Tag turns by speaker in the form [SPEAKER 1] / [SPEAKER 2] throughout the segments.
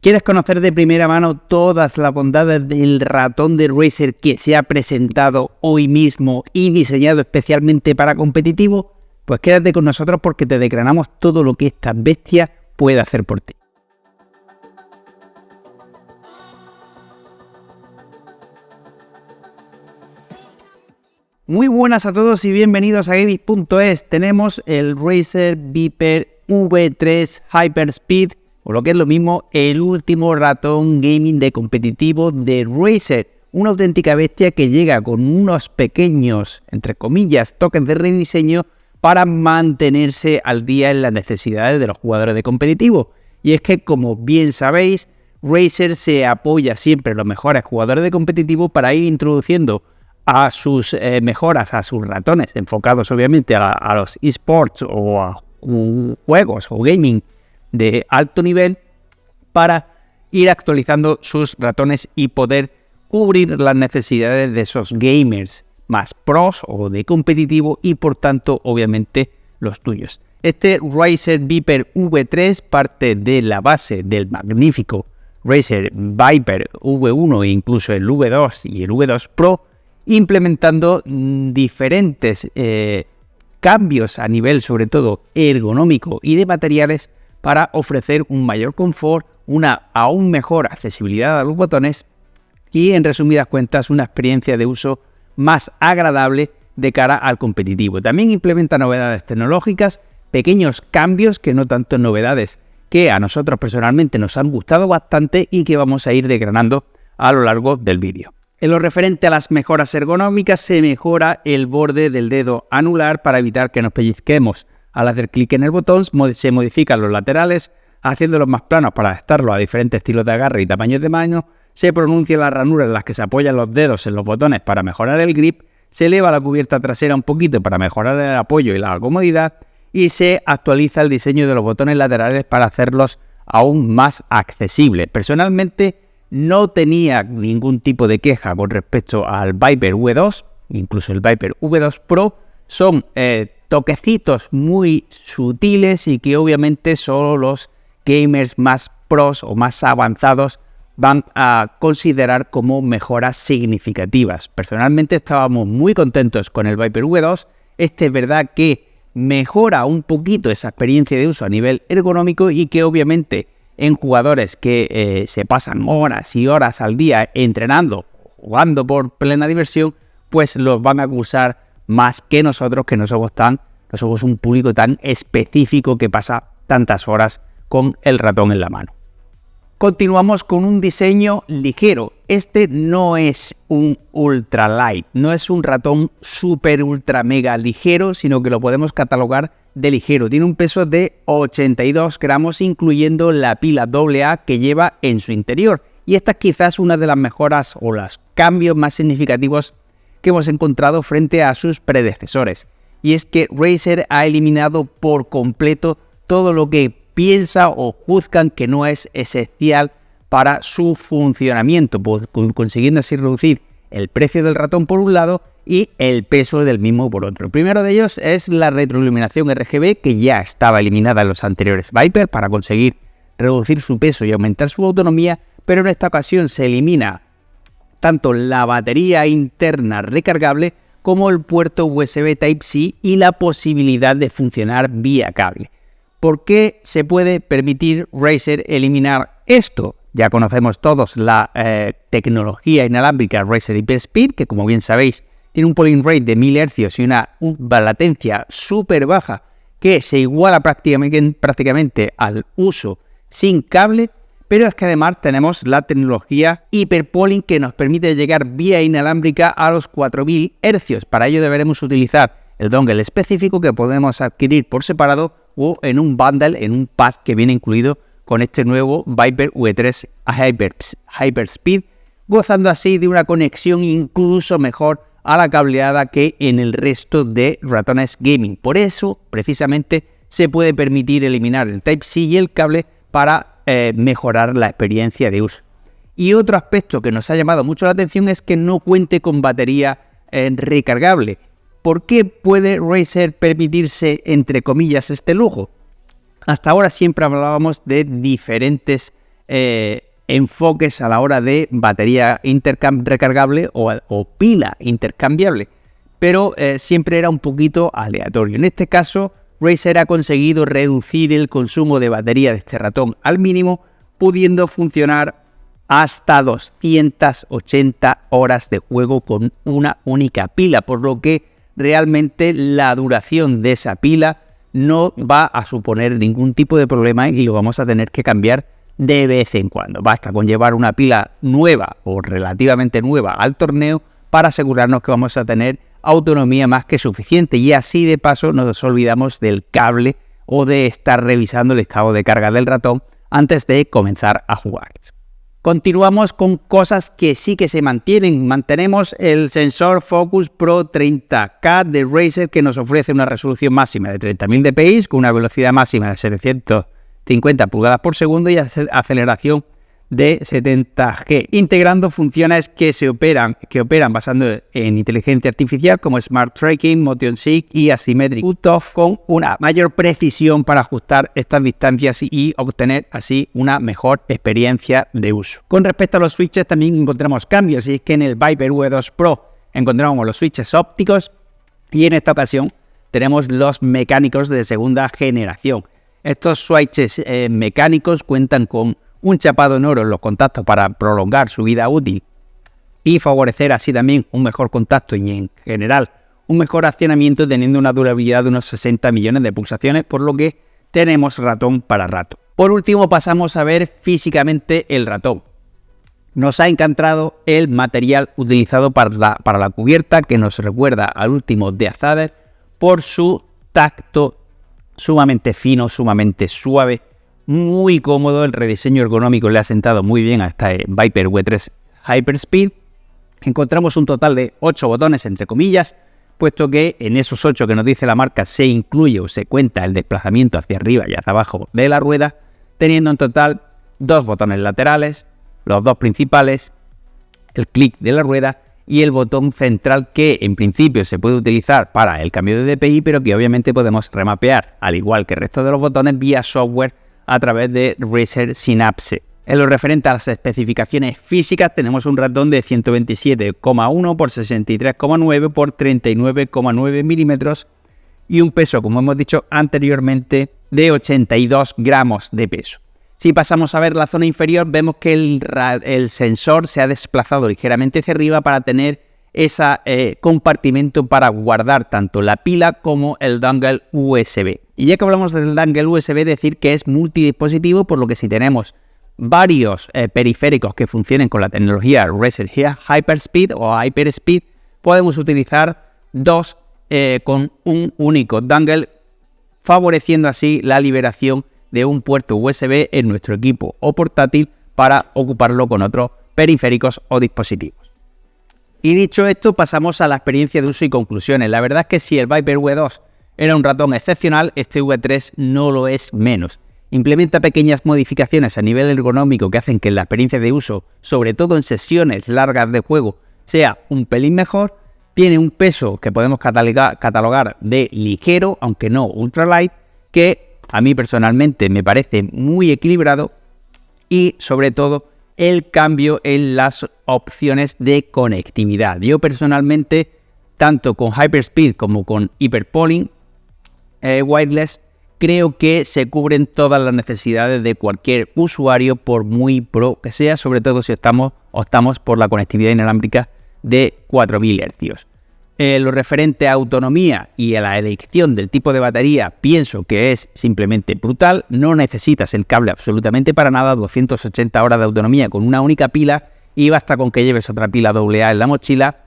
[SPEAKER 1] ¿Quieres conocer de primera mano todas las bondades del ratón de Razer que se ha presentado hoy mismo y diseñado especialmente para competitivo? Pues quédate con nosotros porque te desgranamos todo lo que esta bestia puede hacer por ti. Muy buenas a todos y bienvenidos a Gaming.es. Tenemos el Razer Viper V3 Hyperspeed, o lo que es lo mismo, el último ratón gaming de competitivo de Razer. Una auténtica bestia que llega con unos pequeños, entre comillas, toques de rediseño para mantenerse al día en las necesidades de los jugadores de competitivo. Y es que, como bien sabéis, Razer se apoya siempre en los mejores jugadores de competitivo para ir introduciendo a sus mejoras, a sus ratones, enfocados obviamente a los esports o a juegos o gaming de alto nivel, para ir actualizando sus ratones y poder cubrir las necesidades de esos gamers más pros o de competitivo y por tanto obviamente los tuyos. Este Razer Viper V3 parte de la base del magnífico Razer Viper V1 e incluso el V2 y el V2 Pro, implementando diferentes cambios a nivel sobre todo ergonómico y de materiales para ofrecer un mayor confort, una aún mejor accesibilidad a los botones y, en resumidas cuentas, una experiencia de uso más agradable de cara al competitivo. También implementa novedades tecnológicas, pequeños cambios que no tanto novedades, que a nosotros personalmente nos han gustado bastante y que vamos a ir desgranando a lo largo del vídeo. En lo referente a las mejoras ergonómicas, se mejora el borde del dedo anular para evitar que nos pellizquemos. Al hacer clic en el botón se modifican los laterales, haciéndolos más planos para adaptarlos a diferentes estilos de agarre y tamaños de mano. Se pronuncian las ranuras en las que se apoyan los dedos en los botones para mejorar el grip. Se eleva la cubierta trasera un poquito para mejorar el apoyo y la comodidad. Y se actualiza el diseño de los botones laterales para hacerlos aún más accesibles. Personalmente no tenía ningún tipo de queja con respecto al Viper V2, incluso el Viper V2 Pro. Son toquecitos muy sutiles y que obviamente solo los gamers más pros o más avanzados van a considerar como mejoras significativas. Personalmente estábamos muy contentos con el Viper V2. Este es verdad que mejora un poquito esa experiencia de uso a nivel ergonómico y que obviamente en jugadores que se pasan horas y horas al día entrenando, jugando por plena diversión, pues los van a usar más que nosotros, que no somos un público tan específico que pasa tantas horas con el ratón en la mano. Continuamos con un diseño ligero. Este no es un ultra light, no es un ratón super ultra mega ligero, sino que lo podemos catalogar de ligero. Tiene un peso de 82 gramos, incluyendo la pila AA que lleva en su interior. Y esta es quizás una de las mejoras o los cambios más significativos que hemos encontrado frente a sus predecesores. Y es que Razer ha eliminado por completo todo lo que piensa o juzgan que no es esencial para su funcionamiento, consiguiendo así reducir el precio del ratón por un lado y el peso del mismo por otro. El primero de ellos es la retroiluminación RGB, que ya estaba eliminada en los anteriores Viper para conseguir reducir su peso y aumentar su autonomía, pero en esta ocasión se elimina tanto la batería interna recargable como el puerto USB Type-C y la posibilidad de funcionar vía cable. ¿Por qué se puede permitir Razer eliminar esto? Ya conocemos todos la tecnología inalámbrica Razer Hyperspeed, que como bien sabéis tiene un polling rate de 1000 Hz y una latencia súper baja que se iguala prácticamente al uso sin cable. Pero es que además tenemos la tecnología Hyperpolling, que nos permite llegar vía inalámbrica a los 4000 Hz. Para ello deberemos utilizar el dongle específico que podemos adquirir por separado o en un bundle, en un pack que viene incluido con este nuevo Viper V3 Hyperspeed, gozando así de una conexión incluso mejor a la cableada que en el resto de ratones gaming. Por eso, precisamente, se puede permitir eliminar el Type-C y el cable para mejorar la experiencia de uso. Y otro aspecto que nos ha llamado mucho la atención es que no cuente con batería recargable. ¿Por qué puede Razer permitirse, entre comillas, este lujo? Hasta ahora siempre hablábamos de diferentes enfoques a la hora de batería recargable o pila intercambiable, pero siempre era un poquito aleatorio. En este caso, Razer ha conseguido reducir el consumo de batería de este ratón al mínimo, pudiendo funcionar hasta 280 horas de juego con una única pila, por lo que realmente la duración de esa pila no va a suponer ningún tipo de problema y lo vamos a tener que cambiar de vez en cuando. Basta con llevar una pila nueva o relativamente nueva al torneo para asegurarnos que vamos a tener autonomía más que suficiente, y así de paso nos olvidamos del cable o de estar revisando el estado de carga del ratón antes de comenzar a jugar. Continuamos con cosas que sí que se mantienen. Mantenemos el sensor Focus Pro 30K de Razer, que nos ofrece una resolución máxima de 30.000 dpi con una velocidad máxima de 750 pulgadas por segundo y aceleración de 70G, integrando funciones que operan basando en inteligencia artificial como Smart Tracking, Motion Sync y Asymmetric Cutoff, con una mayor precisión para ajustar estas distancias y obtener así una mejor experiencia de uso. Con respecto a los switches también encontramos cambios, y es que en el Viper V2 Pro encontramos los switches ópticos y en esta ocasión tenemos los mecánicos de segunda generación. Estos switches mecánicos cuentan con un chapado en oro en los contactos para prolongar su vida útil y favorecer así también un mejor contacto y en general un mejor accionamiento, teniendo una durabilidad de unos 60 millones de pulsaciones, por lo que tenemos ratón para rato. Por último pasamos a ver físicamente el ratón. Nos ha encantado el material utilizado para la cubierta, que nos recuerda al último de Azader por su tacto sumamente fino, sumamente suave, muy cómodo. El rediseño ergonómico le ha sentado muy bien a esta Viper V3 Hyperspeed. Encontramos un total de 8 botones, entre comillas, puesto que en esos 8 que nos dice la marca se incluye o se cuenta el desplazamiento hacia arriba y hacia abajo de la rueda, teniendo en total 2 botones laterales, los 2 principales, el clic de la rueda y el botón central, que en principio se puede utilizar para el cambio de DPI, pero que obviamente podemos remapear, al igual que el resto de los botones, vía software a través de Razer Synapse. En lo referente a las especificaciones físicas, tenemos un ratón de 127,1 por 63,9 por 39,9 milímetros y un peso, como hemos dicho anteriormente, de 82 gramos de peso. Si pasamos a ver la zona inferior, vemos que el sensor se ha desplazado ligeramente hacia arriba para tener ese compartimento para guardar tanto la pila como el dongle USB. Y ya que hablamos del dongle USB, decir que es multidispositivo, por lo que si tenemos varios periféricos que funcionen con la tecnología Razer Hyperspeed o Hyperspeed, podemos utilizar 2 con un único dongle, favoreciendo así la liberación de un puerto USB en nuestro equipo o portátil para ocuparlo con otros periféricos o dispositivos. Y dicho esto, pasamos a la experiencia de uso y conclusiones. La verdad es que si el Viper V2 era un ratón excepcional, este V3 no lo es menos. Implementa pequeñas modificaciones a nivel ergonómico que hacen que la experiencia de uso, sobre todo en sesiones largas de juego, sea un pelín mejor. Tiene un peso que podemos catalogar de ligero, aunque no ultralight, que a mí personalmente me parece muy equilibrado, y sobre todo el cambio en las opciones de conectividad. Yo personalmente, tanto con Hyperspeed como con HyperPolling Wireless, creo que se cubren todas las necesidades de cualquier usuario, por muy pro que sea, sobre todo si optamos por la conectividad inalámbrica de 4000 Hz. Lo referente a autonomía y a la elección del tipo de batería, pienso que es simplemente brutal. No necesitas el cable absolutamente para nada, 280 horas de autonomía con una única pila, y basta con que lleves otra pila AA en la mochila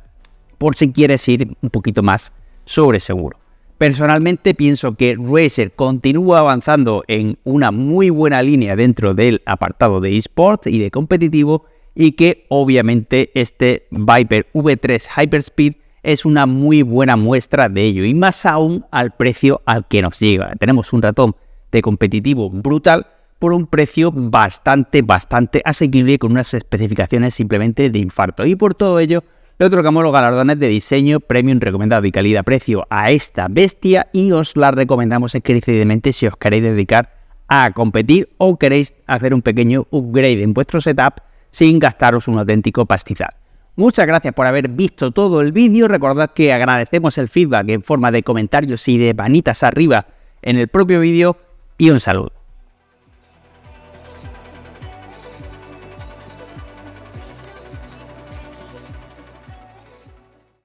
[SPEAKER 1] por si quieres ir un poquito más sobre seguro. Personalmente pienso que Razer continúa avanzando en una muy buena línea dentro del apartado de eSport y de competitivo, y que obviamente este Viper V3 Hyperspeed es una muy buena muestra de ello, y más aún al precio al que nos llega. Tenemos un ratón de competitivo brutal por un precio bastante asequible, con unas especificaciones simplemente de infarto, y por todo ello le otorgamos los galardones de diseño premium recomendado y calidad-precio a esta bestia, y os la recomendamos encarecidamente si os queréis dedicar a competir o queréis hacer un pequeño upgrade en vuestro setup sin gastaros un auténtico pastizal. Muchas gracias por haber visto todo el vídeo. Recordad que agradecemos el feedback en forma de comentarios y de manitas arriba en el propio vídeo y un saludo.